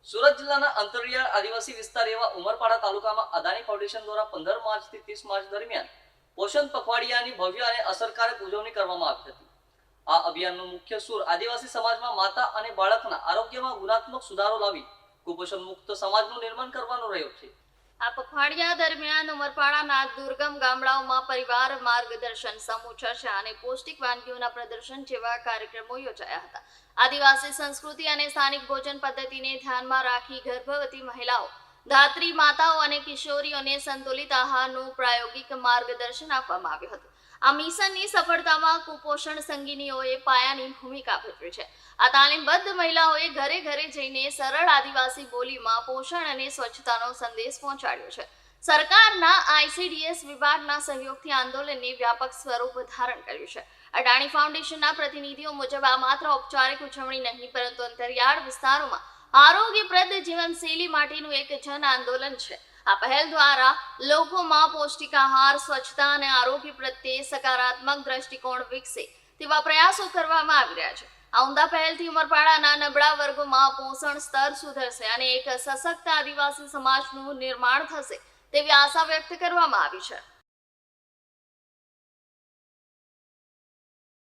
સુરત જિલ્લાના અંતરિયાળ આદિવાસી વિસ્તાર એવા ઉમરપાડા તાલુકામાં અદાણી ફાઉન્ડેશન દ્વારા 15 માર્ચથી 30 માર્ચ દરમિયાન પોષણ પખવાડિયાની ભવ્ય અને અસરકારક ઉજવણી કરવામાં આવી હતી। આ અભિયાનનો મુખ્ય સૂર આદિવાસી સમાજમાં માતા અને બાળકના આરોગ્યમાં ગુણાત્મક સુધારો લાવી કુપોષણ મુક્ત સમાજનું નિર્માણ કરવાનો રહ્યો છે। આ પખવાડિયા દરમિયાન ઉમરપાડાના દુર્ગમ ગામડાઓમાં પરિવાર માર્ગદર્શન, સમૂહ ચર્ચા અને પૌષ્ટિક વાનગીઓના પ્રદર્શન જેવા કાર્યક્રમો યોજાયા હતા। આદિવાસી સંસ્કૃતિ અને સ્થાનિક ભોજન પદ્ધતિને ધ્યાનમાં રાખી ગર્ભવતી મહિલાઓ, ધાત્રી માતાઓ અને કિશોરીઓને સંતુલિત આહારનું પ્રાયોગિક માર્ગદર્શન આપવામાં આવ્યું હતું। આ મિશનની સફળતામાં કુપોષણ સંગીનીઓએ પાયાની ભૂમિકા ભજવી છે। આ તાલીમબદ્ધ મહિલાઓએ ઘરે ઘરે જઈને સરળ આદિવાસી બોલીમાં પોષણ અને સ્વચ્છતાનો સંદેશ પહોંચાડ્યો છે। સરકારના ICDS વિભાગના સહયોગથી આંદોલનને વ્યાપક સ્વરૂપ ધારણ કર્યું છે। અદાણી ફાઉન્ડેશનના પ્રતિનિધિઓ મુજબ આ માત્ર ઔપચારિક ઉજવણી નહીં, પરંતુ અંતરિયાળ વિસ્તારોમાં આરોગ્યપ્રદ જીવનશૈલી માટેનું એક જન આંદોલન છે। આ પહેલ દ્વારા લોકોમાં પૌષ્ટિક આહાર, સ્વચ્છતા અને આરોગ્ય પ્રત્યે સકારાત્મક દ્રષ્ટિકોણ વિકસે તેવા પ્રયાસો કરવામાં આવી રહ્યા છે। આ ઉમદા પહેલથી ઉમરપાડાના નબળા વર્ગોમાં પોષણ સ્તર સુધરશે અને એક સશક્ત આદિવાસી સમાજનું નિર્માણ થશે તેવી આશા વ્યક્ત કરવામાં આવી છે।